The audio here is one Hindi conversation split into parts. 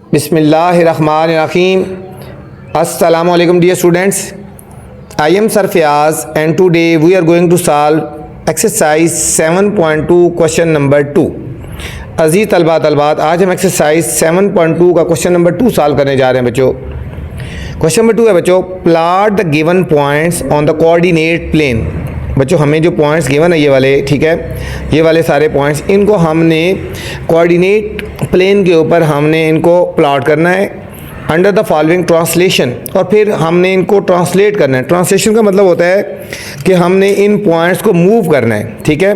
बिस्मिल्लाहिर्रहमानिर्रहीम। अस्सलामु अलैकुम dear students, I am Sir Fayaz and today we are going to solve exercise 7.2 question number 2। अजीज़ तलबात आज हम एक्सरसाइज 7.2 का क्वेश्चन नंबर 2 सॉल्व करने जा रहे हैं बच्चों। क्वेश्चन नंबर 2 है बच्चों, plot the given points on the coordinate plane. बच्चों हमें जो पॉइंट्स गिवन है ये वाले, ठीक है, ये वाले सारे पॉइंट्स, इनको हमने कोऑर्डिनेट प्लेन के ऊपर हमने इनको प्लॉट करना है अंडर द फॉलोइंग ट्रांसलेशन, और फिर हमने इनको ट्रांसलेट करना है। ट्रांसलेशन का मतलब होता है कि हमने इन पॉइंट्स को मूव करना है, ठीक है।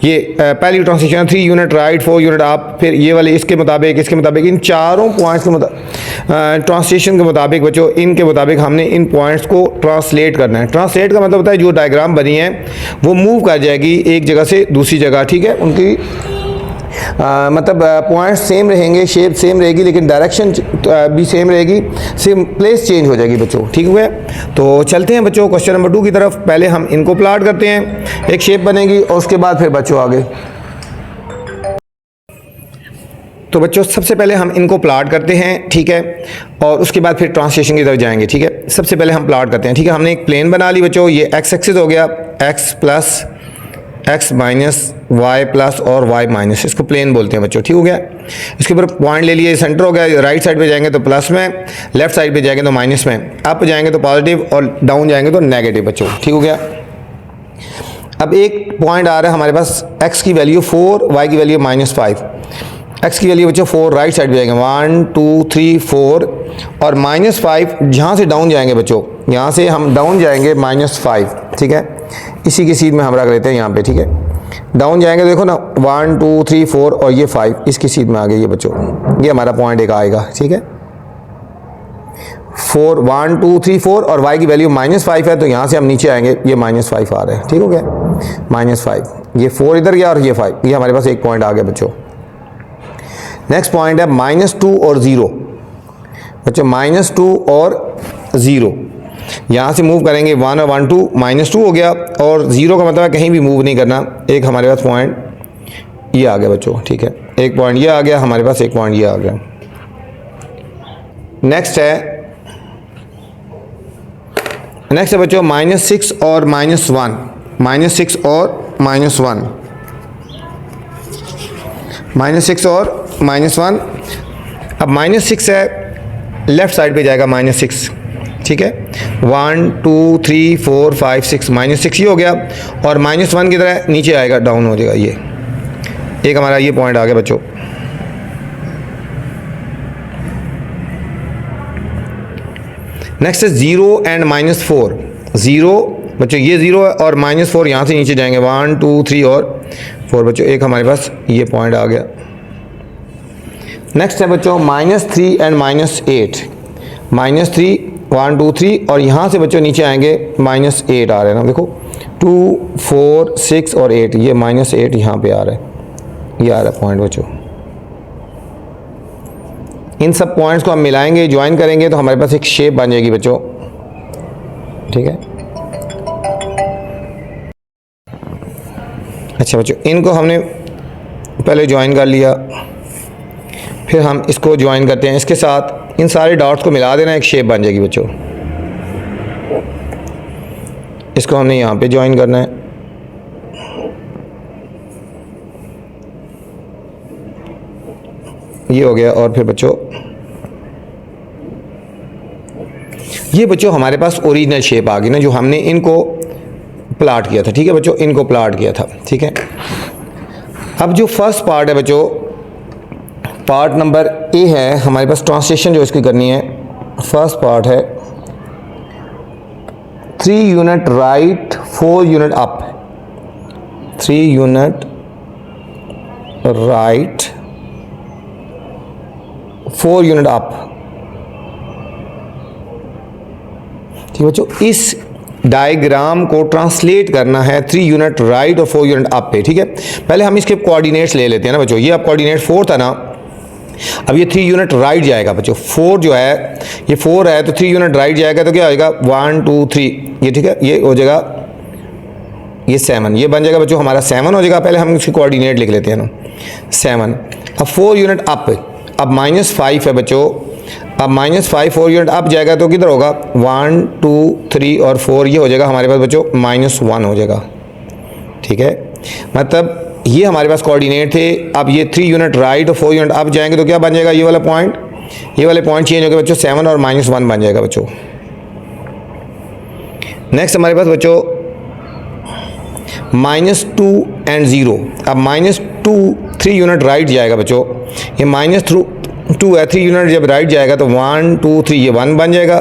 ये पहली translation 3 unit right 4 unit up, फिर ये वाले इसके मुताबिक इन चारों पॉइंट्स के ट्रांसलेशन के मुताबिक बच्चों, इनके मुताबिक हमने इन पॉइंट्स को ट्रांसलेट करना है। ट्रांसलेट का मतलब होता है जो डायग्राम बनी है वो मूव कर जाएगी एक जगह से दूसरी जगह, ठीक है। उनकी मतलब पॉइंट्स सेम रहेंगे, शेप सेम रहेगी, लेकिन डायरेक्शन भी सेम रहेगी, सेम प्लेस चेंज हो जाएगी बच्चों, ठीक है। तो चलते हैं बच्चों क्वेश्चन नंबर 2 की तरफ। पहले हम इनको प्लॉट करते हैं, एक शेप बनेगी और उसके बाद फिर बच्चों आगे। तो बच्चों सबसे पहले हम इनको प्लॉट करते हैं, ठीक है, और उसके बाद फिर ट्रांसलेशन की तरफ जाएंगे, ठीक है। सबसे पहले हम प्लॉट करते हैं, ठीक है। हमने एक प्लेन बना ली बच्चों, ये एक्स एक्सिस हो गया, X plus X minus Y plus और वाई माइनस, इसको प्लेन बोलते हैं बच्चों, ठीक हो गया। इसके ऊपर पॉइंट ले लिए, सेंटर हो गया। राइट साइड पे जाएंगे तो प्लस में, लेफ्ट साइड पे जाएंगे तो माइनस में, अप जाएंगे तो पॉजिटिव और डाउन जाएंगे तो नेगेटिव बच्चों, ठीक हो गया। अब एक पॉइंट आ रहा है हमारे पास, एक्स की वैल्यू 4, वाई की वैल्यू -5। एक्स की वैल्यू बच्चों 4, राइट साइड पे जाएंगे 1 2 3 4, और -5 जहाँ से डाउन जाएंगे बच्चों, यहाँ से हम डाउन जाएंगे -5, ठीक है। इसी की सीध में हम रख लेते हैं यहाँ पे, ठीक है। डाउन जाएंगे देखो ना, 1 2 3 4 और ये 5 इसकी सीध में आ गई ये बच्चों, ये हमारा पॉइंट एक आएगा, ठीक है। 4 1 2 3 4 और y की वैल्यू -5 है, तो यहाँ से हम नीचे आएंगे, ये -5 आ रहा है, ठीक हो गया। -5, ये 4 इधर गया और ये 5, ये हमारे पास एक पॉइंट आ गया बच्चों। नेक्स्ट पॉइंट है -2 और 0 बच्चों, -2 और 0, यहाँ से मूव करेंगे 1 और 1 2, -2 हो गया, और 0 का मतलब है कहीं भी मूव नहीं करना। एक हमारे पास पॉइंट ये आ गया बच्चों, ठीक है, एक पॉइंट ये आ गया हमारे पास, एक पॉइंट ये आ गया। नेक्स्ट है बच्चों -6 और -1, -6 और -1, -6 और -1। अब -6 है, लेफ्ट साइड पे जाएगा -6, ठीक है। 1 2 3 4 5 6, -6 ये हो गया, और -1 की तरह नीचे आएगा, डाउन हो जाएगा। ये एक हमारा ये पॉइंट आ गया बच्चों। नेक्स्ट है 0 एंड -4। 0 बच्चों ये 0 है, और -4 यहाँ से नीचे जाएंगे 1 2 3 और 4 बच्चों, एक हमारे पास ये पॉइंट आ गया। नेक्स्ट है बच्चों -3 एंड -8। -3 1 2 3, और यहाँ से बच्चों नीचे आएंगे -8 आ रहे हैं ना, देखो 2 4 6 और 8, ये -8 यहाँ पे आ रहा है, ये आ रहा है पॉइंट बच्चों। इन सब पॉइंट्स को हम मिलाएंगे, ज्वाइन करेंगे तो हमारे पास एक शेप बन जाएगी बच्चों, ठीक है। अच्छा बच्चों, इनको हमने पहले ज्वाइन कर लिया, फिर हम इसको ज्वाइन करते हैं, इसके साथ इन सारे डॉट्स को मिला देना, एक शेप बन जाएगी बच्चों। इसको हमने यहाँ पे ज्वाइन करना है, ये हो गया। और फिर बच्चों ये बच्चों हमारे पास ओरिजिनल शेप आ गई ना, जो हमने इनको प्लॉट किया था, ठीक है बच्चों, इनको प्लॉट किया था, ठीक है। अब जो फर्स्ट पार्ट है बच्चों, पार्ट नंबर ए है हमारे पास, ट्रांसलेशन जो इसकी करनी है। फर्स्ट पार्ट है 3 unit right 4 unit up, 3 unit right 4 unit up, ठीक है बच्चों। इस डायग्राम को ट्रांसलेट करना है 3 यूनिट राइट और 4 यूनिट अप पे, ठीक है। पहले हम इसके कोऑर्डिनेट्स ले लेते हैं ना बच्चों। ये अब कोऑर्डिनेट 4 था ना, अब ये 3 यूनिट राइट जाएगा बच्चों। 4 जो है ये 4 है, तो 3 यूनिट राइट जाएगा तो क्या होगा 1 2 3, ये ठीक है, ये हो जाएगा ये 7, ये बन जाएगा बच्चों हमारा 7 हो जाएगा। पहले हम इसके कोऑर्डिनेट लिख लेते हैं ना 7। अब 4 यूनिट अप, अब -5 है बच्चों, अब -5 4 यूनिट अप जाएगा तो किधर होगा, 1 2 3 और 4 ये हो जाएगा हमारे पास बच्चों -1 हो जाएगा। ठीक है, मतलब ये हमारे पास कोऑर्डिनेट थे। अब ये 3 यूनिट राइट और 4 यूनिट अप जाएंगे तो क्या बन जाएगा, ये वाला पॉइंट, ये वाले पॉइंट चेंज हो गए बच्चों, 7 और -1 बन जाएगा बच्चों। नेक्स्ट हमारे पास बच्चों -2 एंड 0। अब -2 3 यूनिट राइट जाएगा बच्चों, ये -2 है, 3 यूनिट जब राइट जाएगा तो 1 2 3 ये 1 बन जाएगा,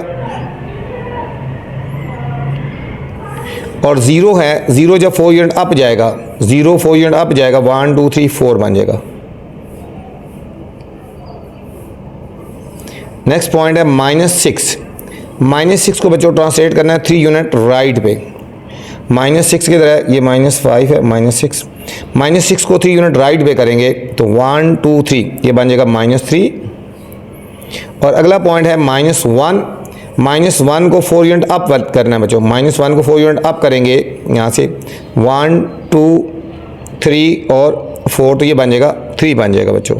और 0 है, 0 जब 4 यूनिट अप जाएगा, 0 4 यूनिट अप जाएगा, 1 2 3 4 बन जाएगा। नेक्स्ट पॉइंट है -6। -6 को बच्चों ट्रांसलेट करना है 3 यूनिट राइट पे। -6 किधर है, ये -5 है, -6 को 3 यूनिट राइट पे करेंगे तो 1 2 3 ये बन जाएगा -3। और अगला पॉइंट है -1। -1 को 4 यूनिट अप करना है बच्चों, -1 को 4 यूनिट अप करेंगे यहाँ से 1 2 3 और 4 तो ये बन जाएगा 3 बन जाएगा बच्चों।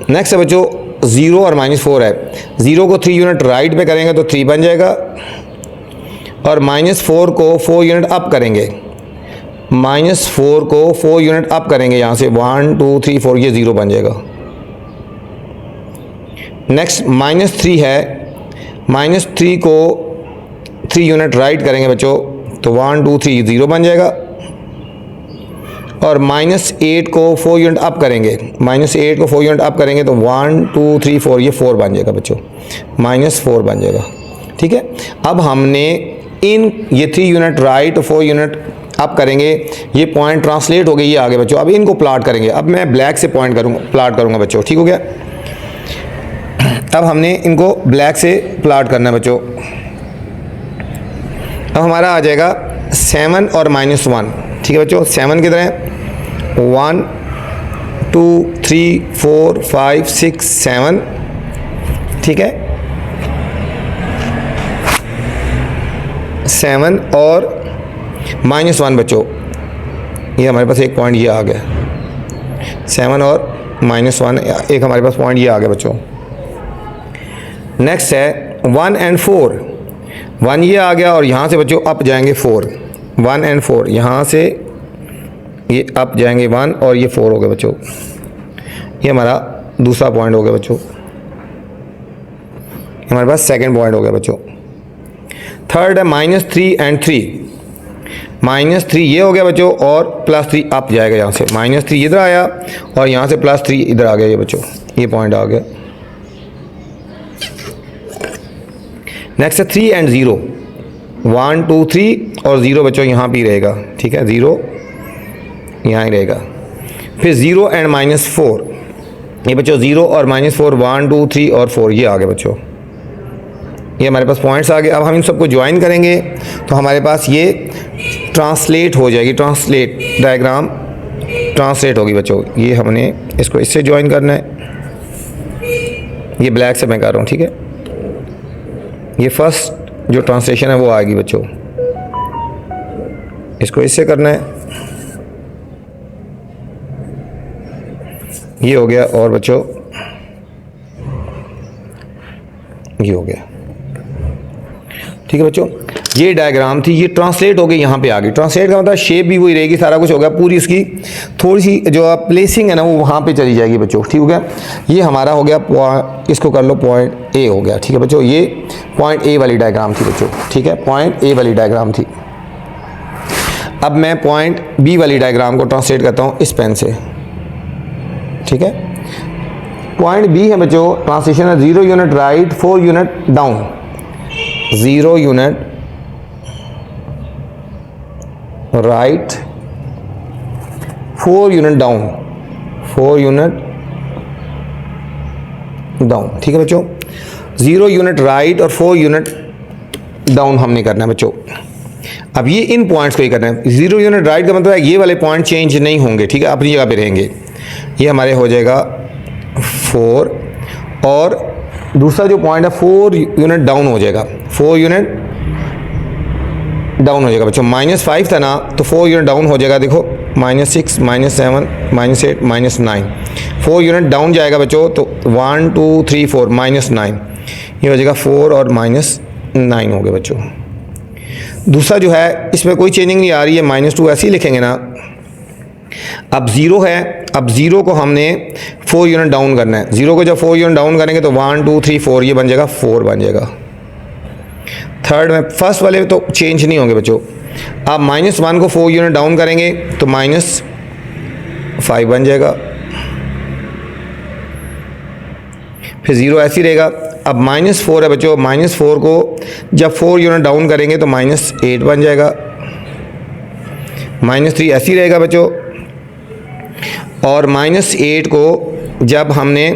नेक्स्ट है बच्चों 0 और -4 है, 0 को 3 यूनिट राइट पे करेंगे तो 3 बन जाएगा, और -4 को 4 यूनिट अप करेंगे, -4 को 4 यूनिट अप करेंगे यहाँ से 1 2 3 4 ये 0 बन जाएगा। नेक्स्ट -3 है, -3 को 3 यूनिट राइट करेंगे बच्चों तो 1 2 3 0 बन जाएगा, और -8 को 4 यूनिट अप करेंगे, -8 को 4 यूनिट अप करेंगे तो 1 2 3 4 ये 4 बन जाएगा बच्चों, -4 बन जाएगा। ठीक है, अब हमने इन ये 3 यूनिट राइट और 4 यूनिट अप करेंगे, ये पॉइंट ट्रांसलेट हो गए ये आगे बच्चों। अब इनको प्लॉट करेंगे, अब मैं ब्लैक से पॉइंट करूँगा, प्लॉट करूँगा बच्चों। ठीक हो गया, अब हमने इनको ब्लैक से प्लॉट करना है बच्चों। अब हमारा आ जाएगा 7 और -1। ठीक है बच्चों, 7 किधर है, 1 2 3 4 5 6 7। ठीक है, 7 और -1 बच्चों, ये हमारे पास एक पॉइंट ये आ गया, 7 और -1 एक हमारे पास पॉइंट ये आ गया बच्चों। नेक्स्ट है 1 एंड 4, 1 ये आ गया और यहाँ से बच्चों अप जाएंगे 4, 1 एंड 4 यहाँ से ये अप जाएंगे 1 और ये 4 हो गए बच्चों। ये हमारा दूसरा पॉइंट हो गया बच्चों, हमारे पास सेकंड पॉइंट हो गया बच्चों। थर्ड है -3 एंड 3, -3 ये हो गया बच्चों और +3 अप जाएगा यहाँ से, -3 इधर आया और यहाँ से +3 इधर आ गया ये बच्चों, ये पॉइंट आ गया। नेक्स्ट है 3 एंड 0, 1 2 3 और 0 बच्चों यहाँ भी रहेगा। ठीक है, 0 यहाँ ही रहेगा। फिर 0 एंड -4, ये बच्चों 0 और -4, 1 2 3 और 4 ये आ गए बच्चों, ये हमारे पास पॉइंट्स आ गए। अब हम इन सबको ज्वाइन करेंगे तो हमारे पास ये ट्रांसलेट हो जाएगी, ट्रांसलेट डायग्राम ट्रांसलेट होगी बच्चों। ये हमने इसको इससे ज्वाइन करना है, ये ब्लैक से मैं कर रहा हूँ। ठीक है, ये फर्स्ट जो ट्रांसलेशन है वो आएगी बच्चों, इसको इससे करना है, ये हो गया, और बच्चों ये हो गया। ठीक है बच्चों, ये डायग्राम थी, ये ट्रांसलेट हो गई, यहाँ पे आ गई। ट्रांसलेट का मतलब शेप भी वही रहेगी, सारा कुछ हो गया, पूरी उसकी थोड़ी सी जो प्लेसिंग है ना वो वहाँ पे चली जाएगी बच्चों। ठीक हो गया, ये हमारा हो गया, इसको कर लो पॉइंट ए हो गया। ठीक है बच्चों, ये पॉइंट ए वाली डायग्राम थी बच्चों। ठीक है, पॉइंट ए वाली डायग्राम थी। अब मैं पॉइंट बी वाली डायग्राम को ट्रांसलेट करता हूँ इस पेन से। ठीक है, पॉइंट बी है बच्चों, ट्रांसलेशन है 0 unit right 4 unit down, 0 unit right 4 unit down, 4 unit down. ठीक है बच्चों, 0 यूनिट राइट और 4 यूनिट डाउन हमने करना है बच्चों। अब ये इन पॉइंट्स को ही करना है। 0 यूनिट राइट का मतलब है ये वाले पॉइंट चेंज नहीं होंगे। ठीक है, अपनी जगह पे रहेंगे। ये हमारे हो जाएगा 4, और दूसरा जो पॉइंट है 4 यूनिट डाउन हो जाएगा, 4 यूनिट डाउन हो जाएगा बच्चों। -5 था ना तो 4 यूनिट डाउन हो जाएगा। देखो -6 -7 -8 -9, 4 यूनिट डाउन जाएगा बच्चों, तो 1 2 3 4 -9, ये हो जाएगा 4 और -9 हो गए बच्चों। दूसरा जो है इसमें कोई चेंजिंग नहीं आ रही है, -2 ऐसे ही लिखेंगे ना। अब 0 है, अब 0 को हमने 4 यूनिट डाउन करना है। 0 को जब 4 यूनिट डाउन करेंगे तो 1 2 3 4 ये बन जाएगा 4 बन जाएगा। थर्ड में फर्स्ट वाले तो चेंज नहीं होंगे बच्चों। अब -1 को 4 यूनिट डाउन करेंगे तो -5 बन जाएगा, फिर 0 ऐसे ही रहेगा। अब -4 है बच्चों, -4 को जब 4 यूनिट डाउन करेंगे तो -8 बन जाएगा, -3 ऐसे ही रहेगा बच्चों। और -8 को जब हमने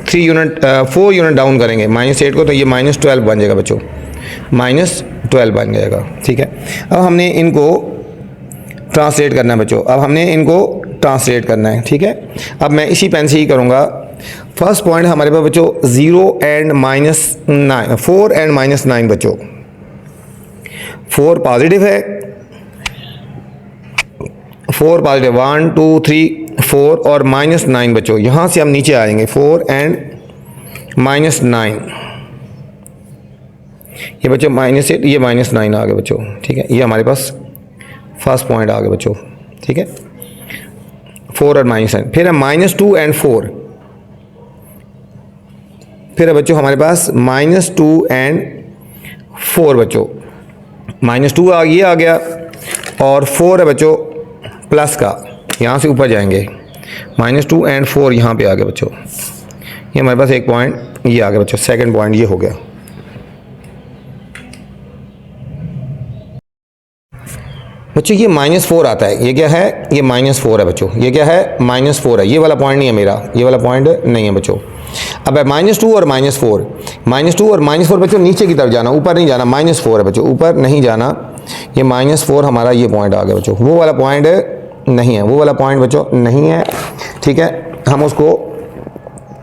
4 यूनिट डाउन करेंगे -8 को, तो ये -12 बन जाएगा बच्चों, -12 बन जाएगा। ठीक है, अब हमने इनको ट्रांसलेट करना है बच्चों, अब हमने इनको ट्रांसलेट करना है। ठीक है, अब मैं इसी पेन से ही करूँगा। फर्स्ट पॉइंट हमारे पास बच्चों 0 एंड -9, 4 एंड -9 बच्चों। 4 पॉजिटिव है, 4 पॉजिटिव 1 2 3 4 और -9 बच्चों। यहाँ से हम नीचे आएंगे 4 एंड -9, ये बच्चों -8, ये -9 आ गए बच्चों। ठीक है, ये हमारे पास फर्स्ट पॉइंट आ गया बच्चों। ठीक है, 4 और -9, फिर है -2 एंड 4, फिर है बच्चों हमारे पास -2 एंड 4 बच्चों। -2 ये आ गया और 4 है बच्चों प्लस का, यहाँ से ऊपर जाएंगे, -2 एंड 4 यहाँ पे आ गया बच्चों। ये हमारे पास एक पॉइंट ये आ गया बच्चों, सेकंड पॉइंट ये हो गया। बच्चों ये -4 आता है, ये क्या है, ये -4 है बच्चों, ये क्या है -4 है, ये वाला पॉइंट नहीं है मेरा, ये वाला पॉइंट नहीं है बच्चों। अब है -2 और -4, -2 और -4 बच्चों नीचे की तरफ जाना, ऊपर नहीं जाना, -4 है बच्चों, ऊपर नहीं जाना। ये -4 हमारा ये पॉइंट आ गया बच्चों, वो वाला पॉइंट नहीं है, वो वाला पॉइंट बच्चों नहीं है। ठीक है, हम उसको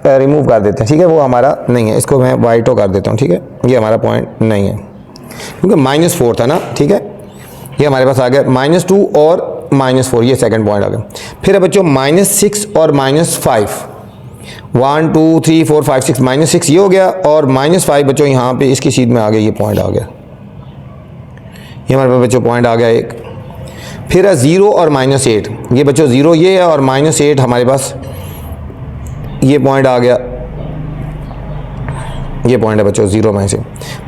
रिमूव कर देते हैं। ठीक है, वो हमारा नहीं है, इसको मैं वाइटो कर देता हूँ। ठीक है, ये हमारा पॉइंट नहीं है क्योंकि -4 था ना। ठीक है, ये हमारे पास आ गया -2 और -4, ये सेकंड पॉइंट आ गया। फिर है बच्चों -6 और -5, 1 2 3 4 5 6, -6 ये हो गया और -5 बच्चों यहाँ पे इसकी शीट में आ गया, ये पॉइंट आ गया, ये हमारे पास बच्चों पॉइंट आ गया एक। फिर है 0 और -8, ये बच्चों 0 ये है और -8 हमारे पास ये पॉइंट आ गया, ये पॉइंट है बच्चों 0 में से।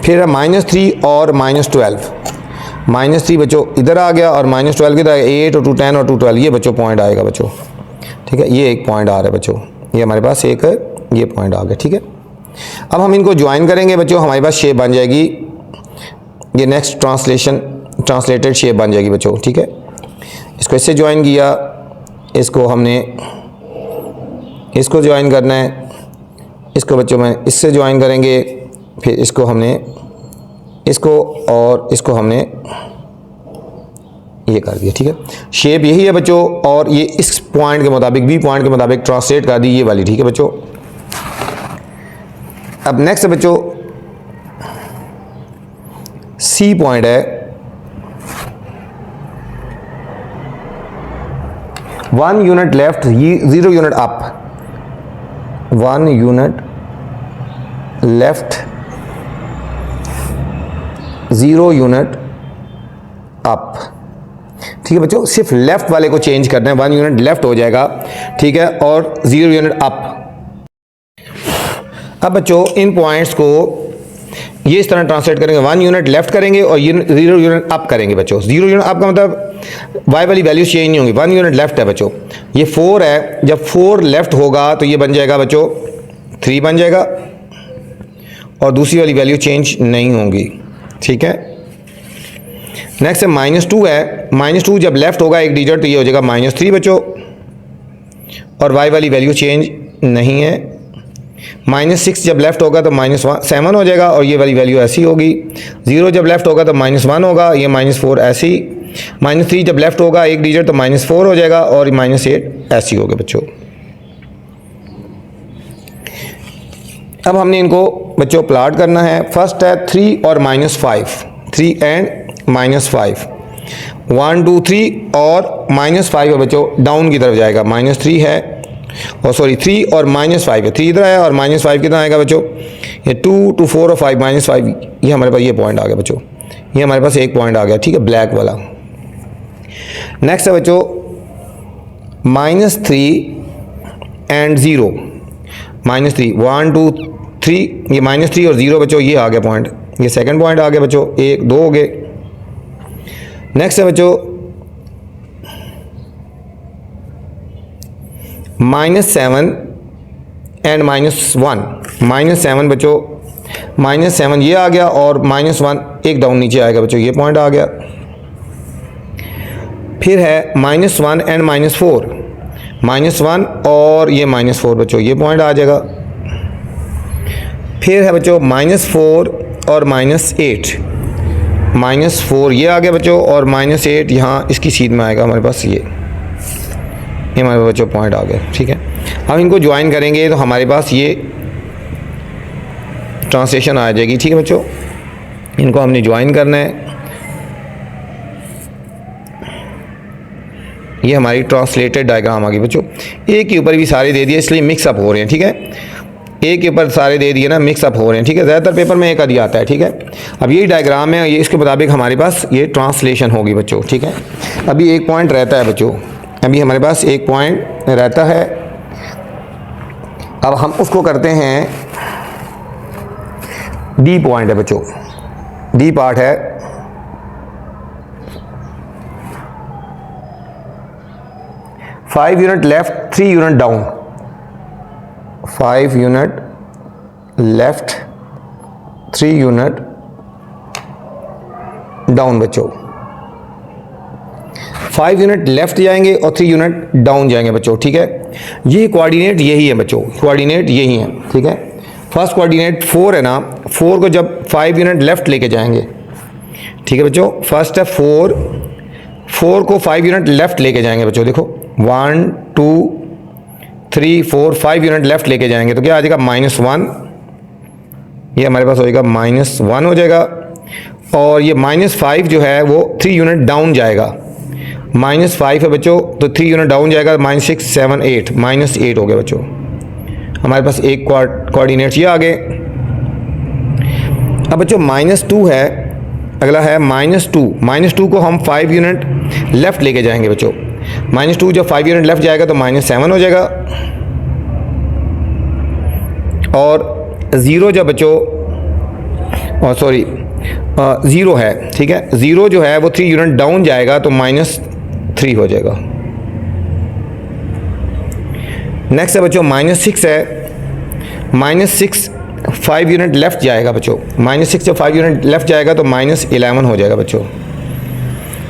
फिर है -3 और -12, -3 बच्चों इधर आ गया और -12 किधर, 8 और 2 10 और 2 12, ये बच्चों पॉइंट आएगा बच्चों। ठीक है, ये एक पॉइंट आ रहा है बच्चों, ये हमारे पास एक ये पॉइंट आ गया। ठीक है, अब हम इनको ज्वाइन करेंगे बच्चों, हमारे पास शेप बन जाएगी, ये नेक्स्ट ट्रांसलेटेड शेप बन जाएगी बच्चों। ठीक है, इसको इससे ज्वाइन किया, इसको हमने इसको ज्वाइन करना है, इसको बच्चों में इससे ज्वाइन करेंगे, फिर इसको हमने इसको और इसको हमने ये कर दिया। ठीक है, शेप यही है बच्चों और ये इस पॉइंट के मुताबिक, बी पॉइंट के मुताबिक ट्रांसलेट कर दी ये वाली। ठीक है बच्चों, अब नेक्स्ट बच्चों सी पॉइंट है, 1 unit left 0 unit up, 1 unit left 0 unit up. ठीक है बच्चों, सिर्फ लेफ्ट वाले को चेंज करना है, 1 यूनिट लेफ्ट हो जाएगा। ठीक है, और 0 यूनिट अप। अब बच्चों इन पॉइंट्स को ये इस तरह ट्रांसलेट करेंगे, 1 यूनिट लेफ्ट करेंगे और 0 यूनिट अप करेंगे बच्चों। 0 यूनिट अप का मतलब वाई वाली वैल्यू चेंज नहीं होंगी, 1 यूनिट लेफ्ट है बच्चों, ये 4 है, जब 4 लेफ्ट होगा तो ये बन जाएगा बच्चों 3 बन जाएगा और दूसरी वाली वैल्यू चेंज नहीं होंगी। ठीक है, नेक्स्ट है -2 है, -2 जब लेफ्ट होगा एक डिजिट तो ये हो जाएगा -3 बच्चों और वाई वाली वैल्यू चेंज नहीं है। -6 जब लेफ्ट होगा तो -7 हो जाएगा और ये वाली वैल्यू ऐसी होगी। 0 जब लेफ्ट होगा तो -1 होगा, ये -4 ऐसी। -3 जब लेफ्ट होगा एक डिजिट तो -4 हो जाएगा और -8 ऐसी होगी बच्चों। अब हमने इनको बच्चों प्लॉट करना है। फर्स्ट है 3 और -5, 3 एंड -5। 1 2 3 और -5 है बच्चों, डाउन की तरफ जाएगा। -3 है और सॉरी 3 और -5 है, 3 इधर आया और -5 कितना आएगा बच्चों, ये 2 2 4 और 5 -5, ये हमारे पास ये पॉइंट आ गया बच्चों, ये हमारे पास एक पॉइंट आ गया, ठीक है, ब्लैक वाला। नेक्स्ट है बच्चों -3 एंड 0, -3 1 2 3, ये -3 और 0 बच्चों, ये आ गया पॉइंट, ये सेकंड पॉइंट आ गया बच्चों, 1 2 हो गए। नेक्स्ट है बच्चों -7 एंड -1, -7 बच्चों, -7 ये आ गया और -1 एक डाउन नीचे आएगा बच्चों, ये पॉइंट आ गया। फिर है -1 एंड -4, -1 और ये -4 बच्चों, ये पॉइंट आ जाएगा। फिर है बच्चों -4 और -8, -4 ये आ गया बच्चों और -8 यहाँ इसकी सीध में आएगा हमारे पास, ये हमारे पास बच्चों पॉइंट आ गया, ठीक है। अब इनको ज्वाइन करेंगे तो हमारे पास ये ट्रांसलेशन आ जाएगी, ठीक है बच्चों। इनको हमने ज्वाइन करना है, ये हमारी ट्रांसलेटेड डायग्राम आ गई बच्चों। एक के ऊपर भी सारे दे दिए इसलिए मिक्सअप हो रहे हैं, ठीक है, एक के ऊपर सारे दे दिए ना, मिक्सअप हो रहे हैं, ठीक है। ज़्यादातर पेपर में एक आदि आता है, ठीक है। अब यही डायग्राम है, ये इसके मुताबिक हमारे पास ये ट्रांसलेशन होगी बच्चों, ठीक है। अभी एक पॉइंट रहता है बच्चों, अभी हमारे पास एक पॉइंट रहता है। अब हम उसको करते हैं, डी पॉइंट है बच्चों, डी पार्ट है, five unit left 3 unit down, 5 unit left 3 unit down बच्चों, 5 यूनिट लेफ्ट जाएंगे और 3 यूनिट डाउन जाएंगे बच्चों, ठीक है। ये कोऑर्डिनेट यही है बच्चों, कोऑर्डिनेट यही है, ठीक है। फर्स्ट कोऑर्डिनेट 4 है ना, 4 को जब 5 यूनिट लेफ्ट लेके जाएंगे, ठीक है बच्चों। फर्स्ट है 4 को 5 यूनिट लेफ्ट लेके जाएंगे बच्चों, देखो 1 2 3 4 5 यूनिट लेफ्ट लेके जाएंगे तो क्या आ जाएगा, -1, ये हमारे पास हो जाएगा -1 हो जाएगा। और ये -5 जो है वो 3 यूनिट डाउन जाएगा, -5 है बच्चों तो 3 यूनिट डाउन जाएगा, -6 7 8, -8 हो गया बच्चों। हमारे पास एक कोऑर्डिनेट ये आ गए। अब बच्चों -2 है, अगला है -2 को हम 5 यूनिट लेफ्ट लेके जाएंगे बच्चों, -2 जब 5 यूनिट लेफ्ट जाएगा तो -7 हो जाएगा। और 0 जब बच्चों, और सॉरी 0 है, ठीक है, 0 जो है वो 3 यूनिट डाउन जाएगा तो -3 हो जाएगा। नेक्स्ट है बच्चों -6 है, -6 5 यूनिट लेफ्ट जाएगा बच्चों, -6 जब 5 यूनिट लेफ्ट जाएगा तो -11 हो जाएगा बच्चों,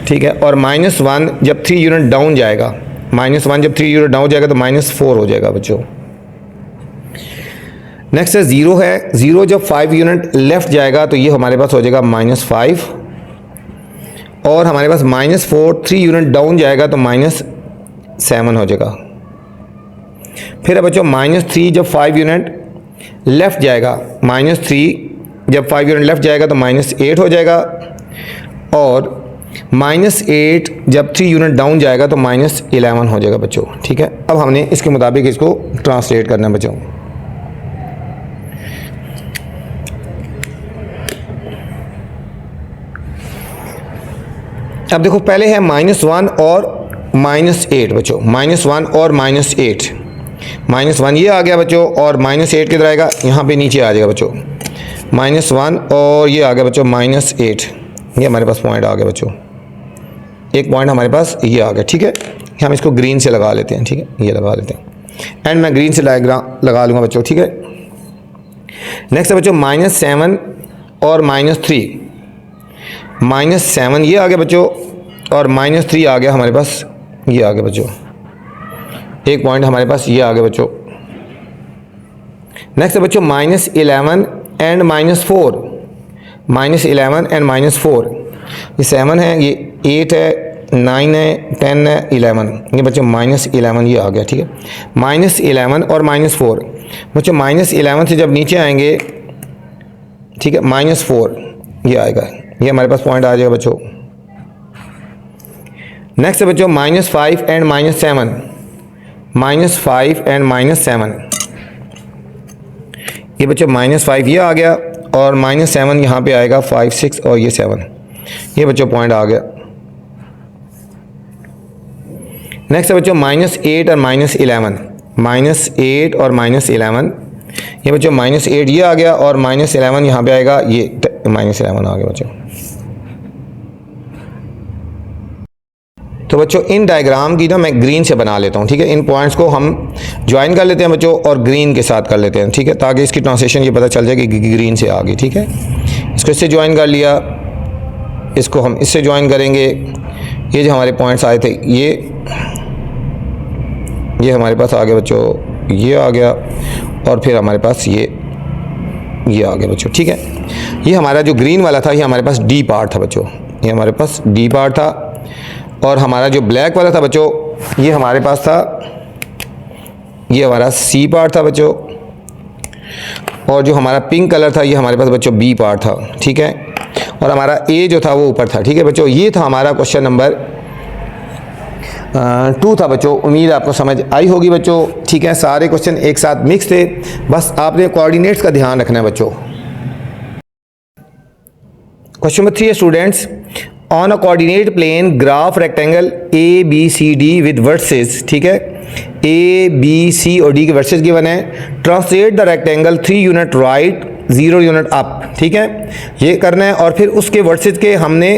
ठीक है। और -1 जब 3 यूनिट डाउन जाएगा, -1 जब 3 यूनिट डाउन जाएगा तो -4 हो जाएगा बच्चों। नेक्स्ट है 0 है, 0 जब 5 यूनिट लेफ्ट जाएगा तो ये हमारे पास हो जाएगा -5। और हमारे पास -4 3 यूनिट डाउन जाएगा तो -7 हो जाएगा। फिर है बच्चों -3 जब 5 यूनिट लेफ्ट जाएगा, -3 जब 5 यूनिट लेफ्ट जाएगा तो -8 हो जाएगा। और -8 जब 3 यूनिट डाउन जाएगा तो -11 हो जाएगा बच्चों, ठीक है। अब हमने इसके मुताबिक इसको ट्रांसलेट करना है बच्चों। अब देखो पहले है -1 और -8 बच्चों, -1 और -8, -1 ये आ गया बच्चों और -8 किधर आएगा, यहाँ पे नीचे आ जाएगा बच्चों, -1 और ये आ गया बच्चों -8, ये हमारे पास पॉइंट आ गया बच्चों, एक पॉइंट हमारे पास ये आ गया, ठीक है। हम इसको ग्रीन से लगा लेते हैं, ठीक है, ये लगा लेते हैं एंड मैं ग्रीन से लगा लूँगा बच्चों, ठीक है। नेक्स्ट है बच्चों -7 और -3, -7 ये आ गया बच्चों और -3 आ गया हमारे पास, ये आ गया बच्चों, एक पॉइंट हमारे पास ये आ गया बच्चों। नेक्स्ट है बच्चों -11 एंड -4, -11 एंड -4, ये 7 है, ये 8 है, 9 है, 10 है, 11, ये बच्चों -11 ये आ गया, ठीक है। -11 और -4 बच्चों, -11 से जब नीचे आएंगे, ठीक है, -4 ये आएगा, ये हमारे पास पॉइंट आ जाएगा बच्चों। नेक्स्ट है बच्चों -5 एंड -7, -5 एंड -7, ये बच्चों -5 ये आ गया और -7 यहाँ पे आएगा, 5 6 और ये 7, ये बच्चों पॉइंट आ गया। नेक्स्ट है बच्चों -8 और -11, -8 और -11, ये बच्चों -8 ये आ गया और -11 यहाँ पे आएगा, ये -11 आ गया बच्चों। तो बच्चों इन डायग्राम की ना मैं ग्रीन से बना लेता हूँ, ठीक है। इन पॉइंट्स को हम ज्वाइन कर लेते हैं बच्चों और ग्रीन के साथ कर लेते हैं, ठीक है, ताकि इसकी ट्रांसलेशन ये पता चल जाए कि ग्रीन से आ गई, ठीक है। इसको इससे ज्वाइन कर लिया, इसको हम इससे ज्वाइन करेंगे। ये जो हमारे पॉइंट्स आए थे ये हमारे पास आ गया बच्चों, ये आ गया और फिर हमारे पास ये आ गया बच्चों, ठीक है। ये हमारा जो ग्रीन वाला था ये हमारे पास डी पार्ट था बच्चों, ये हमारे पास डी पार्ट था। और हमारा जो ब्लैक वाला था बच्चों ये हमारे पास था, ये हमारा सी पार्ट था बच्चों। और जो हमारा पिंक कलर था ये हमारे पास बच्चों बी पार्ट था, ठीक है। और हमारा ए जो था वो ऊपर था, ठीक है बच्चों। ये था हमारा क्वेश्चन नंबर 2 था बच्चों। उम्मीद आपको समझ आई होगी बच्चों, ठीक है। सारे क्वेश्चन एक साथ मिक्स थे, बस आपने कोऑर्डिनेट्स का ध्यान रखना है बच्चों। क्वेश्चन नंबर 3 है students, on a coordinate plane graph rectangle A B C D with verses, ठीक है, ए बी सी और डी के वर्सेस गिवन है। Translate the rectangle 3 unit right 0 unit up, ठीक है, ये करना है। और फिर उसके वर्सेस के हमने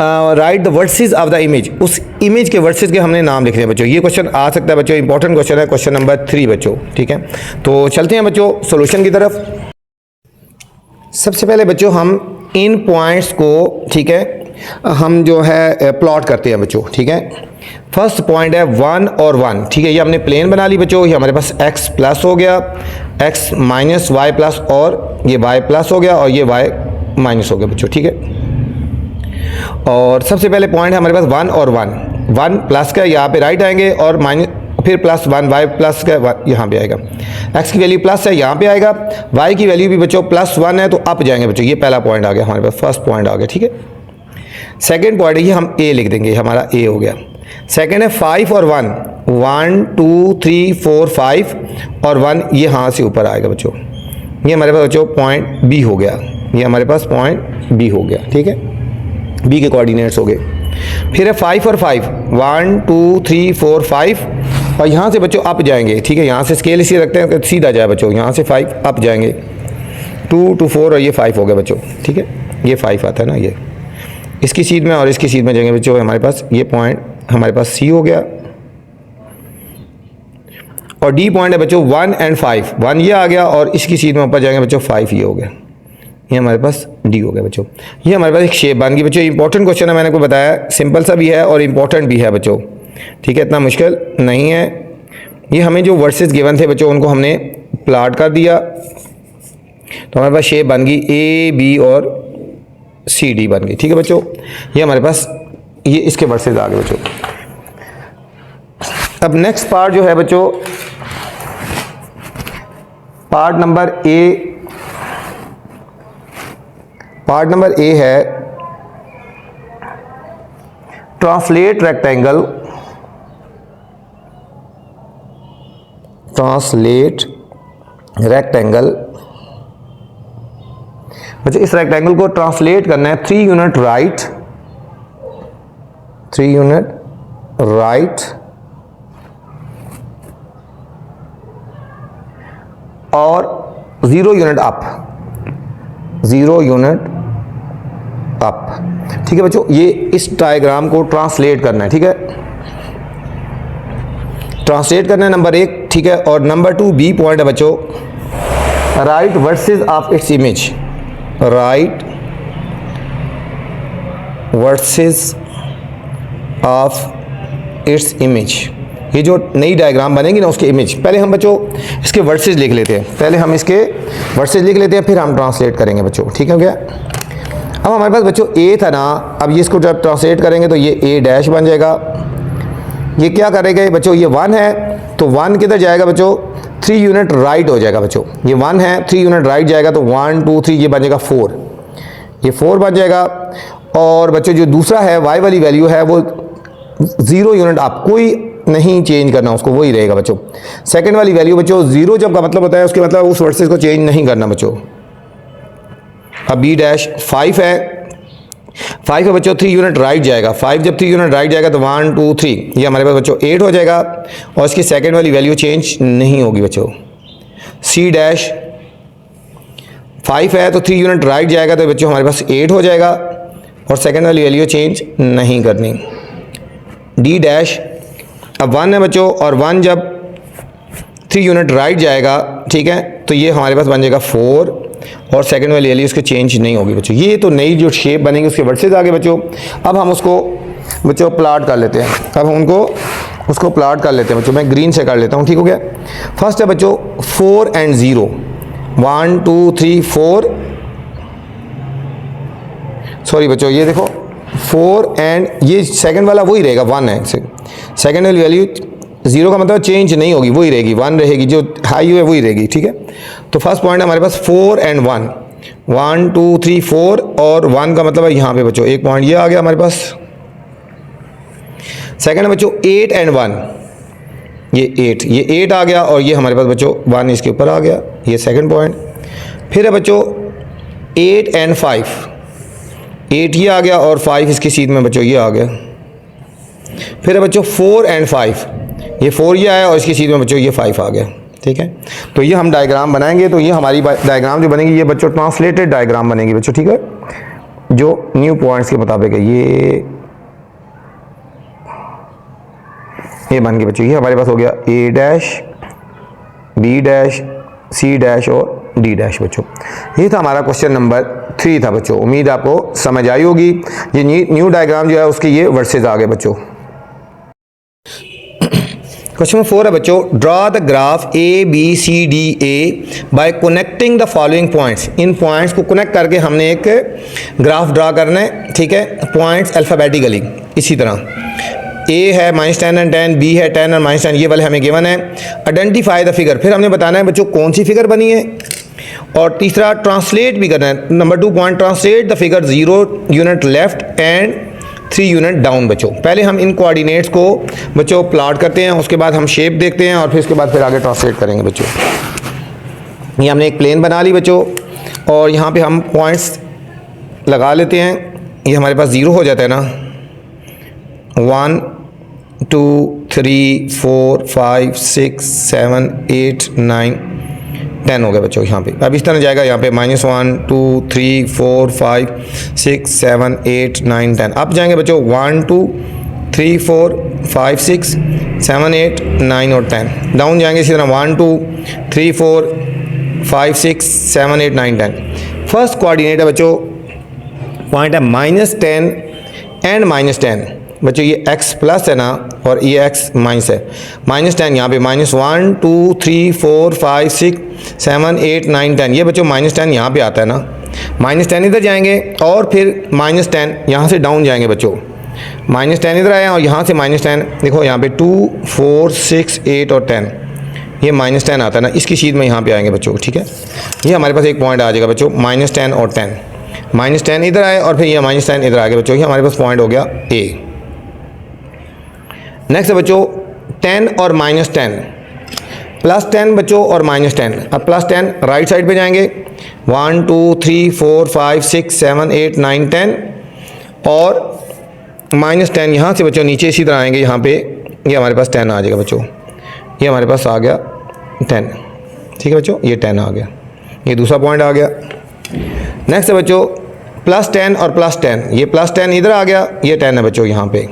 right the versus of the image, उस इमेज के वर्सेस के हमने नाम लिखने हैं बच्चों। ये क्वेश्चन आ सकता है बच्चों, इंपॉर्टेंट क्वेश्चन है, क्वेश्चन नंबर 3 बच्चों, ठीक है। तो चलते हैं बच्चों सॉल्यूशन की तरफ। सबसे पहले बच्चों हम इन पॉइंट्स को, ठीक है, हम जो है प्लॉट करते हैं बच्चों, ठीक है। फर्स्ट पॉइंट है 1 और 1, ठीक है, ये हमने प्लेन बना ली बच्चों। ये हमारे पास x प्लस हो गया, x माइनस वाई प्लस, और ये y प्लस हो गया और ये y माइनस हो गया बच्चों, ठीक है। और सबसे पहले पॉइंट है हमारे पास 1 और 1 प्लस का यहाँ पे राइट आएंगे और माइनस, फिर प्लस 1 y प्लस का यहाँ पे आएगा। x की वैल्यू प्लस है यहाँ पे आएगा, y की वैल्यू भी बच्चों +1 है तो अप जाएंगे बच्चों। ये पहला पॉइंट आ गया हमारे पास, फर्स्ट पॉइंट आ गया, ठीक है। सेकंड पॉइंट है ये हम a लिख देंगे, हमारा a हो गया। सेकंड है 5 और 1, 1 2 3 4 5 और 1 ये यहाँ से ऊपर आएगा बच्चों। ये हमारे पास बच्चों पॉइंट b हो गया, ये हमारे पास पॉइंट b हो गया, ठीक है, b के कोऑर्डिनेट्स हो गए। फिर है 5 और 5, 1 2 3 4 5 और यहाँ से बच्चों अप जाएंगे, ठीक है। यहाँ से स्केल इसी रखते हैं सीधा जाए बच्चों, यहाँ से 5 अप जाएंगे, 2 to 4 और ये 5 हो गया बच्चों, ठीक है। ये 5 आता है ना, ये इसकी सीध में और इसकी सीध में जाएंगे बच्चों। हमारे पास ये पॉइंट हमारे पास सी हो गया। और डी पॉइंट है बच्चों 1 and 5, 1 ये आ गया और इसकी सीध में ऊपर जाएंगे बच्चों, 5 ये हो गया, ये हमारे पास डी हो गया बच्चों। ये हमारे पास एक शेप बन गई बच्चों। इंपॉर्टेंट क्वेश्चन है, मैंने आपको बताया, सिंपल सा भी है और इंपॉर्टेंट भी है बच्चों, ठीक है, इतना मुश्किल नहीं है। ये हमें जो वर्सेस गिवन थे बच्चों उनको हमने प्लॉट कर दिया तो हमारे पास शेप बन गई ए बी और सी डी बन गई, ठीक है बच्चों। ये हमारे पास ये इसके वर्सेस आ गए बच्चों। अब नेक्स्ट पार्ट जो है बच्चों, पार्ट नंबर ए है ट्रांसलेट रेक्टेंगल बच्चों। इस रेक्टेंगल को ट्रांसलेट करना है 3 यूनिट राइट, 3 यूनिट राइट और 0 यूनिट अप, 0 यूनिट अप, ठीक है बच्चों। ये इस डायग्राम को ट्रांसलेट करना है, ठीक है, ट्रांसलेट करना है नंबर 1, ठीक है। और नंबर 2 बी पॉइंट है बच्चों, right versus of its image, right versus of its image. ये जो नई डायग्राम बनेगी ना उसके इमेज, पहले हम बच्चों इसके वर्सेस लिख लेते हैं, पहले हम इसके वर्सेस लिख लेते हैं फिर हम ट्रांसलेट करेंगे बच्चों, ठीक है क्या। अब हमारे पास बच्चों ए था ना, अब ये इसको जब ट्रांसलेट करेंगे तो ये ए डैश बन जाएगा। ये क्या करेगा बच्चों, ये 1 है तो 1 किधर जाएगा बच्चों, 3 यूनिट राइट हो जाएगा बच्चों। ये 1 है, 3 यूनिट राइट जाएगा तो 1 2 3 ये बन जाएगा 4, ये 4 बन जाएगा। और बच्चों जो दूसरा है y वाली वैल्यू है वो 0 यूनिट आप कोई नहीं चेंज करना, उसको वही रहेगा बच्चों। सेकंड वाली वैल्यू बच्चों 0 जब का मतलब होता है उसके मतलब उस वर्सेस को चेंज नहीं करना बच्चों। अब b डैश 5 है बच्चों, 3 यूनिट राइट जाएगा। 5 जब 3 यूनिट राइट जाएगा तो 1 2 3 ये हमारे पास बच्चों 8 हो जाएगा और इसकी सेकंड वाली वैल्यू चेंज नहीं होगी बच्चों। c डैश 5 है तो 3 यूनिट राइट जाएगा तो बच्चों हमारे पास 8 हो जाएगा और सेकंड वाली वैल्यू चेंज नहीं करनी। d डैश अब 1 है बच्चों और 1 जब 3 यूनिट राइट जाएगा, ठीक है, तो ये हमारे पास बन जाएगा 4 और सेकंड वाली वैल्यू उसकी चेंज नहीं होगी बच्चों। ये तो नई जो शेप बनेगी उसके वर्सेस आगे बच्चों। अब हम उसको बच्चों प्लाट कर लेते हैं। अब हम उसको प्लाट कर लेते हैं बच्चों। मैं ग्रीन से कर लेता हूँ, ठीक हो गया। फर्स्ट है बच्चों 4 एंड 0, 1 2 3 4, सॉरी बच्चों ये देखो 4 एंड ये सेकंड वाला वही रहेगा 1 है, सेकंड वाली वैल्यू 0 का मतलब चेंज नहीं होगी, वही रहेगी 1 रहेगी, जो हाई है वही रहेगी, ठीक है। तो फर्स्ट पॉइंट है हमारे पास 4 एंड 1, 1 2 3 4 और 1 का मतलब है यहाँ पे बच्चों एक पॉइंट ये आ गया हमारे पास। सेकंड है बच्चों 8 एंड 1, ये 8 आ गया और ये हमारे पास बच्चों 1 इसके ऊपर आ गया, ये सेकंड पॉइंट। फिर है बच्चों 8 एंड 5, 8 ये आ गया और 5 इसकी सीध में बच्चों ये आ गया। फिर है बच्चों 4 एंड 5, ये 4 ये आया और इसकी सीध में बच्चों ये 5 आ गया, ठीक है। तो ये हम डायग्राम बनाएंगे, तो ये हमारी डायग्राम जो बनेगी ये बच्चों ट्रांसलेटेड डायग्राम बनेगी बच्चों, ठीक है, जो न्यू पॉइंट्स के मुताबिक है। ये बन गई बच्चों। ये हमारे पास हो गया a dash, b dash, c dash और d डैश बच्चों। ये था हमारा क्वेश्चन नंबर 3 था बच्चों। उम्मीद आपको समझ आई होगी। ये न्यू डायग्राम जो है उसके ये वर्सेस आ गए बच्चों। क्वेश्चन नंबर 4 है बच्चों, draw the graph A B C D A by connecting the following points. इन पॉइंट्स को कनेक्ट करके हमने एक ग्राफ ड्रा करना है, ठीक है, पॉइंट्स अल्फ़ाबेटिकली इसी तरह। ए है -10 एंड 10, बी है 10 और -10, ये वाले हमें गिवन है। आइडेंटिफाई द फिगर, फिर हमने बताना है बच्चों कौन सी फिगर बनी है। और तीसरा ट्रांसलेट भी करना है। Number 2 point, translate the figure 0 unit left and 3 unit down बच्चों। पहले हम इन कोऑर्डिनेट्स को बच्चों प्लॉट करते हैं, उसके बाद हम शेप देखते हैं और फिर उसके बाद फिर आगे ट्रांसलेट करेंगे बच्चों। ये हमने एक प्लेन बना ली बच्चों और यहाँ पे हम पॉइंट्स लगा लेते हैं। ये हमारे पास 0 हो जाता है ना, 1 2 3 4 5 6 7 8 9 10 हो गया बच्चों यहाँ पे। अब इस तरह जाएगा यहाँ पे -1 2 3 4 5 6 7 8 9 10। अब जाएंगे बच्चों 1 2 3 4 5 6 7 8 9 और 10। डाउन जाएंगे इसी तरह 1 2 3 4 5 6 7 8 9 10। फर्स्ट कोऑर्डिनेट है बच्चों, पॉइंट है -10 एंड -10 बच्चों। ये x प्लस है ना और ये x माइनस है। -10 यहाँ पे -1 2 3 4 5 6 7 8 9 10, ये बच्चों -10 यहाँ पे आता है ना। -10 इधर जाएंगे और फिर -10 यहाँ से डाउन जाएंगे बच्चों। -10 इधर आया और यहाँ से -10 देखो यहाँ पे 2 4 6 8 और 10, ये -10 आता है ना, इसकी शीट में यहाँ पे आएंगे बच्चों, ठीक है। ये हमारे पास एक पॉइंट आ जाएगा बच्चों, -10 और 10। -10 इधर आए और फिर ये -10 इधर आ गया बच्चों। ये हमारे पास पॉइंट हो गया A। नेक्स्ट है बच्चों 10 और -10, +10 बच्चों और -10। अब +10 राइट साइड पे जाएंगे, 1 2 3 4 5 6 7 8 9 10 और -10 यहाँ से बच्चों नीचे इसी तरह आएंगे यहाँ पे, ये हमारे पास 10 आ जाएगा बच्चों। ये हमारे पास आ गया 10, ठीक है बच्चों, ये 10 आ गया, ये दूसरा पॉइंट आ गया। नेक्स्ट है बच्चों +10 और +10, ये +10 इधर आ गया, ये 10 है बच्चों यहाँ पे।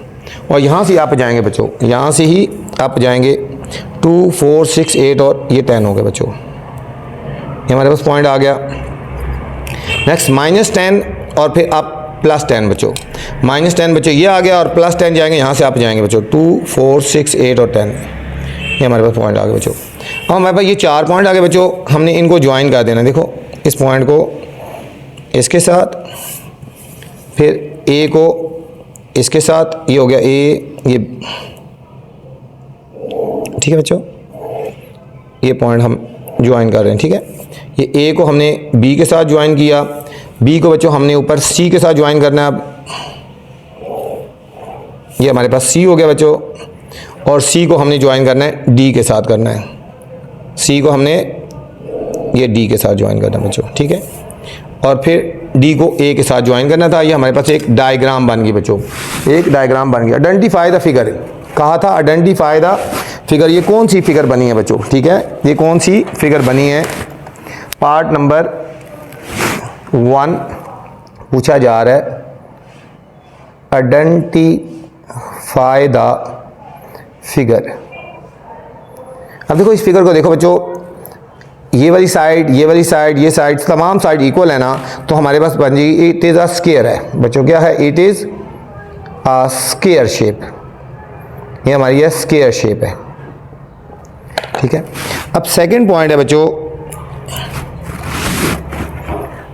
और यहाँ से आप जाएंगे बच्चों, यहाँ से ही आप जाएंगे 2 4 6 8 और ये 10 हो गए बच्चों। ये हमारे पास पॉइंट आ गया। नेक्स्ट -10 और फिर आप +10 बच्चों, -10 बच्चों ये आ गया और +10 जाएंगे, यहाँ से आप जाएंगे बच्चों 2 4 6 8 और 10, ये हमारे पास पॉइंट आ गए बच्चों। और हमारे पास ये 4 पॉइंट आ गए बच्चों, हमने इनको ज्वाइन कर देना। देखो इस पॉइंट को इसके साथ, फिर A को इसके साथ, ये हो गया A, ये ठीक है बच्चों, ये पॉइंट हम ज्वाइन कर रहे हैं, ठीक है। ये A को हमने B के साथ ज्वाइन किया, B को बच्चों हमने ऊपर C के साथ ज्वाइन करना है। अब ये हमारे पास सी हो गया बच्चों, और सी को हमने ज्वाइन करना है डी के साथ करना है, सी को हमने ये डी के साथ ज्वाइन करना है बच्चों, ठीक है। और फिर डी को ए के साथ ज्वाइन करना था। ये हमारे पास एक डायग्राम बन गई बच्चों, एक डायग्राम बन गया। आइडेंटिफाई द फिगर, कहा था आइडेंटिफाई द फिगर। ये कौन सी फिगर बनी है बच्चों, ठीक है, ये कौन सी फिगर बनी है। पार्ट नंबर 1 पूछा जा रहा है, आइडेंटिफाई द फिगर। अब देखो इस फिगर को देखो बच्चों, ये वाली साइड, ये वाली साइड, ये साइड, तमाम साइड इक्वल है ना, तो हमारे पास बन जाएगी इट इज़ अ स्क्वायर है बच्चों। क्या है, it is a square shape. ये हमारी ये स्क्वायर शेप है, ठीक है। अब सेकंड पॉइंट है बच्चों,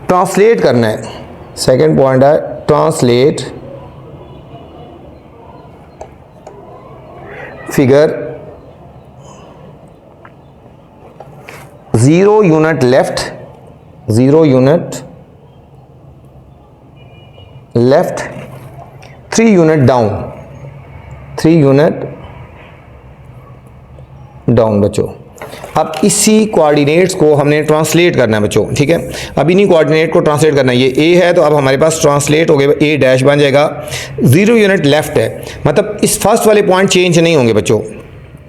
ट्रांसलेट करना है। सेकंड पॉइंट है translate figure 0 unit left, 0 unit left, 3 unit down, 3 unit down बच्चों। अब इसी कोऑर्डिनेट्स को हमने ट्रांसलेट करना है बच्चों, ठीक है। अब इन्हीं कोऑर्डिनेट को ट्रांसलेट करना है। ये ए है तो अब हमारे पास ट्रांसलेट हो गया, ए डैश बन जाएगा। 0 यूनिट लेफ्ट है, मतलब इस फर्स्ट वाले पॉइंट चेंज नहीं होंगे बच्चों,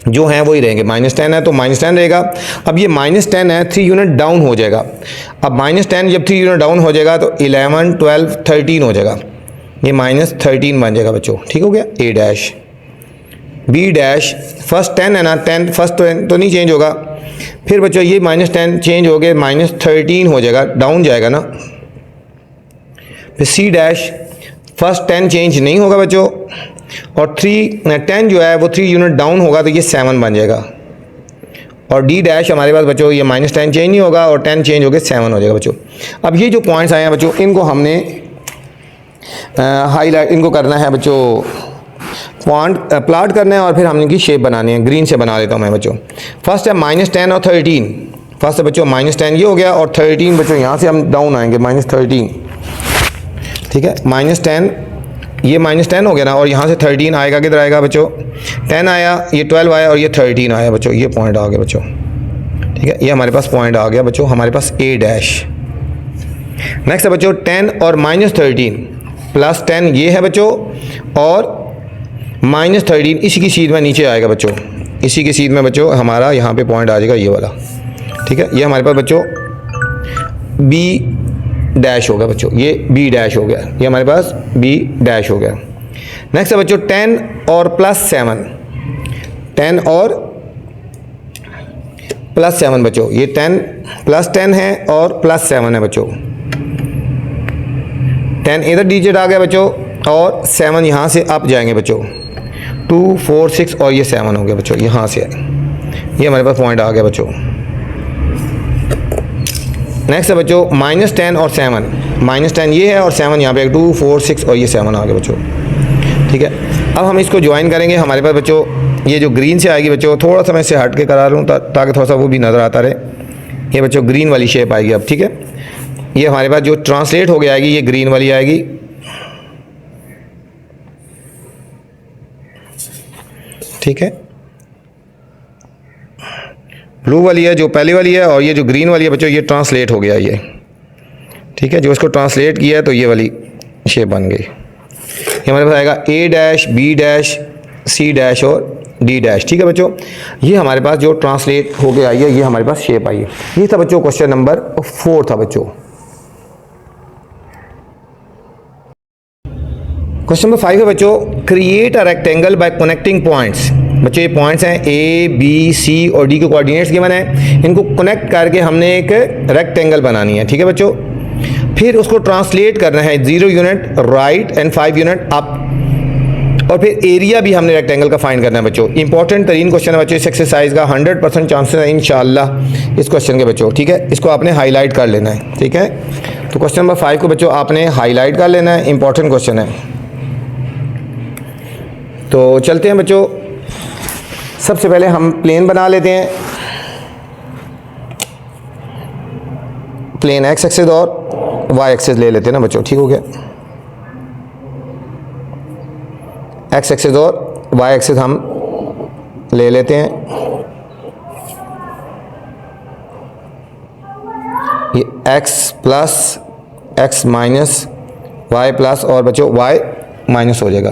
जो हैं वही रहेंगे। -10 है तो -10 रहेगा। अब ये -10 है, 3 यूनिट डाउन हो जाएगा। अब -10 जब 3 यूनिट डाउन हो जाएगा तो 11, 12, 13 हो जाएगा। ये -13 बन जाएगा बच्चों, ठीक हो गया। ए डैश, बी डैश, फर्स्ट 10 है ना, 10 फर्स्ट तो नहीं चेंज होगा। फिर बच्चों ये -10 चेंज हो गए, -13 हो जाएगा, डाउन जाएगा ना। फिर सी डैश, फर्स्ट 10 चेंज नहीं होगा बच्चों, और 10 जो है वो 3 यूनिट डाउन होगा तो ये 7 बन जाएगा। और डी डैश हमारे पास बच्चों ये -10 चेंज नहीं होगा और 10 चेंज हो गए 7 हो जाएगा बच्चों। अब ये जो पॉइंट्स आए हैं बच्चों, इनको हमने हाईलाइट, इनको करना है बच्चों, पॉइंट प्लॉट करना है और फिर हमने इनकी शेप बनानी है। ग्रीन से बना लेता हूँ मैं बच्चों। फर्स्ट है -10 और 13। फर्स्ट है बच्चों -10 ये हो गया, और 13 बच्चों यहाँ से हम डाउन आएंगे, -13, ठीक है। -10 ये -10 हो गया ना, और यहाँ से 13 आएगा, किधर आएगा बच्चों, 10 आया, ये 12 आया और ये 13 आया बच्चों। ये पॉइंट आ गया बच्चों, ठीक है। ये हमारे पास पॉइंट आ गया बच्चों, हमारे पास ए डैश। नेक्स्ट है बच्चों 10 और -13 प्लस 10 ये है बच्चों, और -13 इसी की सीध में नीचे आएगा बच्चों, इसी की सीध में बच्चों हमारा यहाँ पे पॉइंट आ जाएगा ये वाला, ठीक है। ये हमारे पास बच्चों बी डैश हो गया बच्चों, ये बी डैश हो गया, ये हमारे पास बी डैश हो गया। नेक्स्ट है बच्चों 10 और +7, 10 और +7 बच्चों, ये 10 +10 है और +7 है बच्चों। 10 इधर डिजिट आ गया बच्चों, और 7 यहाँ से अप जाएंगे बच्चों, 2, 4, 6 और ये 7 हो गया बच्चों, यहाँ से ये हमारे पास पॉइंट आ गया बच्चों। नेक्स्ट है बच्चों -10 और 7, -10 ये है और 7 यहाँ पे 2, 4, 6 और ये 7 आ गया बच्चों, ठीक है। अब हम इसको ज्वाइन करेंगे। हमारे पास बच्चों ये जो ग्रीन से आएगी बच्चों, थोड़ा सा मैं इससे हट के करा लूँ ताकि थोड़ा सा वो भी नज़र आता रहे। ये बच्चों ग्रीन वाली शेप आएगी अब, ठीक है। ये हमारे पास जो ट्रांसलेट हो गया आएगी, ये ग्रीन वाली आएगी, ठीक है। ब्लू वाली है जो पहली वाली है, और ये जो ग्रीन वाली है बच्चों ये ट्रांसलेट हो गया ये, ठीक है। जो इसको ट्रांसलेट किया है तो ये वाली शेप बन गई। ये हमारे पास आएगा A dash, B dash, C dash और डी डैश, ठीक है बच्चों। ये हमारे पास जो ट्रांसलेट हो गया आई है, ये हमारे पास शेप आई है। ये था बच्चों क्वेश्चन नंबर 4 था बच्चों। क्वेश्चन नंबर 5 है बच्चों, create a rectangle bye connecting points. बच्चों ये पॉइंट्स हैं ए, बी, सी और डी के कोऑर्डिनेट्स गिवन है, इनको कनेक्ट करके हमने एक रेक्टेंगल बनानी है, ठीक है बच्चों। फिर उसको ट्रांसलेट करना है 0 unit right and 5 unit up, और फिर एरिया भी हमने रेक्टेंगल का फाइंड करना है बच्चों। इंपॉर्टेंट तरीन क्वेश्चन है बच्चों इस एक्सरसाइज का, 100% चांसेस है इंशाल्लाह इस क्वेश्चन के बच्चों, ठीक है। इसको आपने हाईलाइट कर लेना है, ठीक है। तो क्वेश्चन नंबर 5 को बच्चों आपने हाईलाइट कर लेना है, इंपॉर्टेंट क्वेश्चन है। तो चलते हैं बच्चों, सबसे पहले हम प्लेन बना लेते हैं, प्लेन एक्स एक्सिस और वाई एक्सिस ले लेते हैं ना बच्चों, ठीक हो गया। एक्स एक्सिस और वाई एक्सिस हम ले लेते हैं। ये X plus X minus Y plus और बच्चों वाई माइनस हो जाएगा।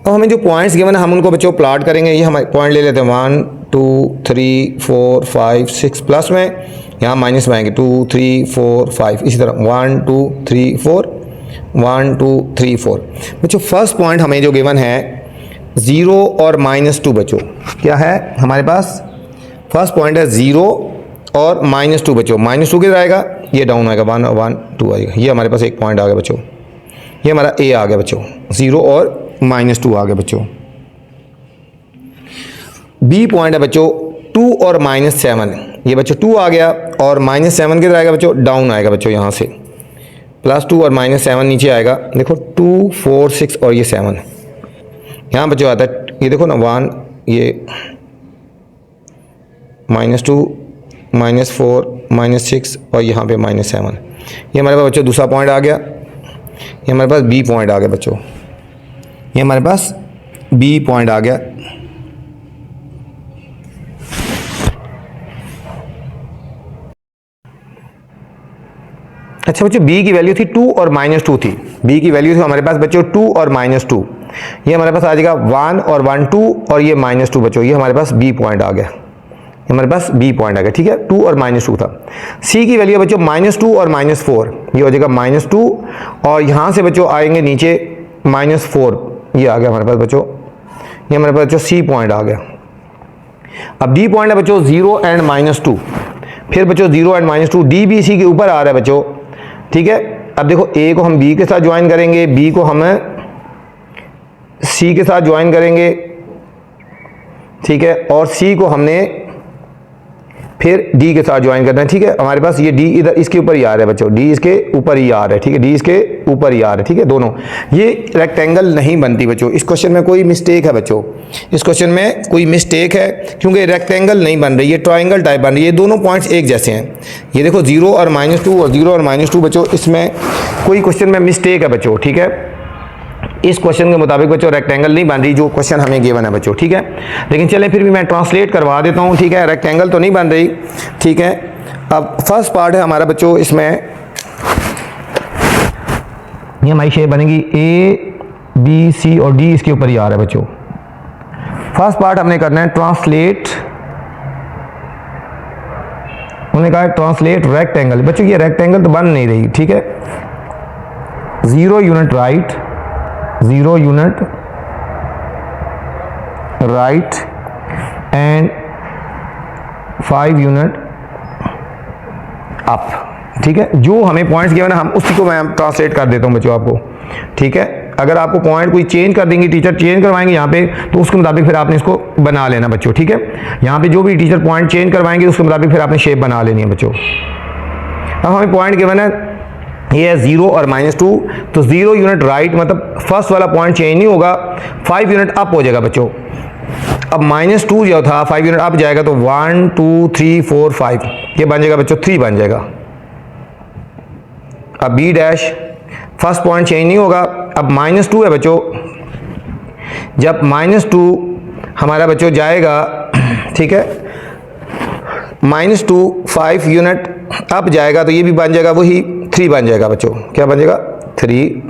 अब हमें जो पॉइंट्स गिवन है हम उनको बच्चों प्लॉट करेंगे। ये हमारे पॉइंट ले लेते हैं 1 2 3 4 5 6 प्लस में यहाँ माइनस में आएंगे 2 3 4 5 इसी तरह 1 2 3 4 1 2 3 4। बच्चों फर्स्ट पॉइंट हमें जो गिवन है 0 और -2 बच्चों क्या है हमारे पास। फर्स्ट पॉइंट है 0 और -2 बच्चों। -2 किधर आएगा, ये डाउन आएगा 1 और 1 2 आएगा। ये हमारे पास एक पॉइंट आ गया बच्चों, ये हमारा ए आ गया बच्चों। 0 और -2 आ गया बच्चों। बी पॉइंट है बच्चों 2 और -7। ये बच्चों 2 आ गया और -7 किधर आएगा बच्चों, डाउन आएगा बच्चों यहाँ से। +2 और -7 नीचे आएगा। देखो 2 4 6 और ये 7 यहाँ बच्चों आता है। ये देखो ना 1 ये -2 -4 -6 और यहाँ पे -7। ये हमारे पास बच्चों दूसरा पॉइंट आ गया। ये हमारे पास बी पॉइंट आ गया बच्चों, ये हमारे पास बी पॉइंट आ गया। अच्छा बच्चों बी की वैल्यू थी 2 और -2 थी। बी की वैल्यू थी हमारे पास बच्चों 2 और -2। ये हमारे पास आ जाएगा 1 और 1 2 और ये -2 बच्चों। ये हमारे पास बी पॉइंट आ गया, ये हमारे पास बी पॉइंट आ गया। ठीक है 2 और -2 था। सी की वैल्यू बच्चों -2 और -4। ये हो जाएगा -2 और यहाँ से बच्चों आएंगे नीचे -4। ये आ गया हमारे पास बच्चों, ये हमारे पास बच्चों सी पॉइंट आ गया। अब डी पॉइंट है बच्चों 0 एंड -2। फिर बच्चों 0 एंड -2 डी बी सी के ऊपर आ रहा है बच्चों। ठीक है अब देखो ए को हम बी के साथ ज्वाइन करेंगे, बी को हम सी के साथ ज्वाइन करेंगे। ठीक है और सी को हमने फिर डी के साथ ज्वाइन करना है। ठीक है हमारे पास ये डी इधर इसके ऊपर ही आ रहा है बच्चों, डी इसके ऊपर ही आ रहा है। ठीक है डी इसके ऊपर ही आ रहा है। ठीक है दोनों ये रेक्टेंगल नहीं बनती बच्चों। इस क्वेश्चन में कोई मिस्टेक है बच्चों, इस क्वेश्चन में कोई मिस्टेक है क्योंकि रेक्टेंगल नहीं बन रही, ये ट्राइंगल टाइप बन रही है। ये दोनों पॉइंट्स एक जैसे हैं। ये देखो 0 और -2 और 0 और -2 बच्चों, इसमें कोई क्वेश्चन में मिस्टेक है बच्चों। ठीक है इस क्वेश्चन के मुताबिक बच्चों रेक्टेंगल नहीं बन रही जो क्वेश्चन हमें गिवन है बच्चों। ठीक है लेकिन चलें फिर भी मैं ट्रांसलेट करवा देता हूँ। ठीक है रेक्टेंगल तो नहीं बन रही। ठीक है अब फर्स्ट पार्ट है हमारा बच्चों, इसमें ये हमारी शेप बनेगी ए बी सी और डी इसके ऊपर ही आ रहा है बच्चों। फर्स्ट पार्ट हमने करना है ट्रांसलेट, उन्होंने कहा ट्रांसलेट रेक्टेंगल। बच्चों ये रेक्टेंगल तो बन नहीं रही। ठीक है 0 unit right, 0 unit right and 5 unit up. ठीक है जो हमें पॉइंट्स गिवन है हम उसी को मैं ट्रांसलेट कर देता हूं बच्चों आपको। ठीक है अगर आपको पॉइंट कोई चेंज कर देंगे, टीचर चेंज करवाएंगे यहाँ पे, तो उसके मुताबिक फिर आपने इसको बना लेना बच्चों। ठीक है यहाँ पे जो भी टीचर पॉइंट चेंज करवाएंगे उसके मुताबिक फिर आपने शेप बना लेनी है बच्चों। अब हमें पॉइंट गिवन है ये है 0 और -2, तो 0 यूनिट राइट मतलब फर्स्ट वाला पॉइंट चेंज नहीं होगा, 5 यूनिट अप हो जाएगा बच्चों। अब -2 जो था 5 यूनिट अप जाएगा तो 1 2 3 4 5 ये बन जाएगा बच्चों 3 बन जाएगा। अब B dash first point change नहीं होगा। अब -2 है बच्चों, जब -2 हमारा बच्चों जाएगा ठीक है -2 5 यूनिट अप जाएगा तो ये भी बन जाएगा वही 3 बन जाएगा बच्चों। क्या बन जाएगा 3।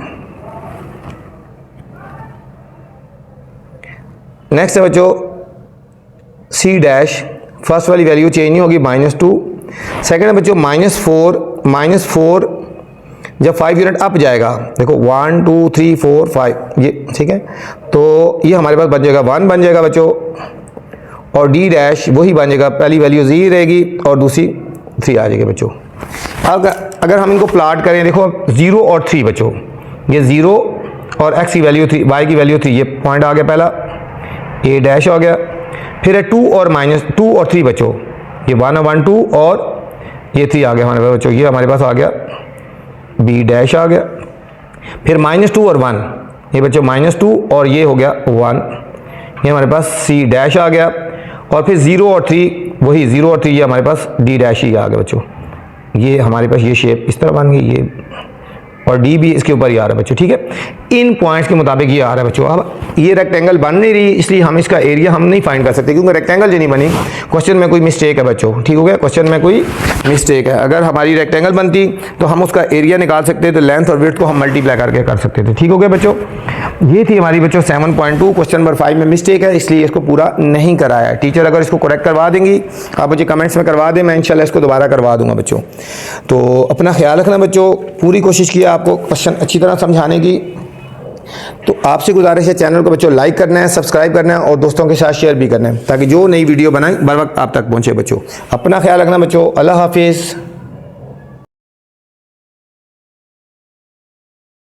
नेक्स्ट है बच्चों सी डैश, फर्स्ट वाली वैल्यू चेंज नहीं होगी -2। सेकंड है बच्चों -4 जब 5 यूनिट अप जाएगा देखो 1 2 3 4 5 ये ठीक है तो ये हमारे पास बन जाएगा 1 बन जाएगा बच्चों। और डी डैश वही बन जाएगा, पहली वैल्यू 0 रहेगी और दूसरी 3 आ जाएगी बच्चों। अगर हम इनको प्लॉट करें देखो 0 और 3 बच्चों, ये 0 और x की वैल्यू 3 y की वैल्यू 3 ये पॉइंट आ गया पहला, a डैश हो गया। फिर है 2 और -2 और 3 बच्चों, ये 1 और 1 2 और ये 3 आ गया हमारे पास बच्चों। ये हमारे पास आ गया b डैश आ गया। फिर -2 और 1 ये बच्चों -2 और ये हो गया 1, ये हमारे पास c डैश आ गया। और फिर 0 और 3 वही 0 और 3 ये हमारे पास d डैश ही आ गया बच्चों। ये हमारे पास ये शेप इस तरह बन गई, और डी भी इसके ऊपर ही आ रहा है बच्चों, ठीक है। इन पॉइंट्स के मुताबिक ये आ रहा है बच्चों। अब ये रेक्टेंगल बन नहीं रही, इसलिए हम इसका एरिया हम नहीं फाइंड कर सकते, क्योंकि रेक्टेंगल जो नहीं बनी, क्वेश्चन में कोई मिस्टेक है बच्चों, ठीक हो गया, क्वेश्चन में कोई मिस्टेक है। अगर हमारी रेक्टेंगल बनती तो हम उसका एरिया निकाल सकते थे, लेंथ और विड्थ को हम मल्टीप्लाई करके कर सकते थे, ठीक हो गया बच्चों। ये थी हमारी बच्चों 7.2। क्वेश्चन नंबर 5 में मिस्टेक है, इसलिए इसको पूरा नहीं कराया है। टीचर अगर इसको करेक्ट करवा देंगी, आप मुझे कमेंट्स में करवा दें, मैं इंशाल्लाह इसको दोबारा करवा दूंगा बच्चों। तो अपना ख्याल रखना बच्चों, पूरी कोशिश किया आपको क्वेश्चन अच्छी तरह समझाने की। तो आपसे गुजारिश है, चैनल को बच्चों लाइक करना है, सब्सक्राइब करना है और दोस्तों के साथ शेयर भी करना है, ताकि जो नई वीडियो बनाएं बर वक्त आप तक पहुंचे बच्चों। अपना ख्याल रखना बच्चों, अल्लाह हाफिज़।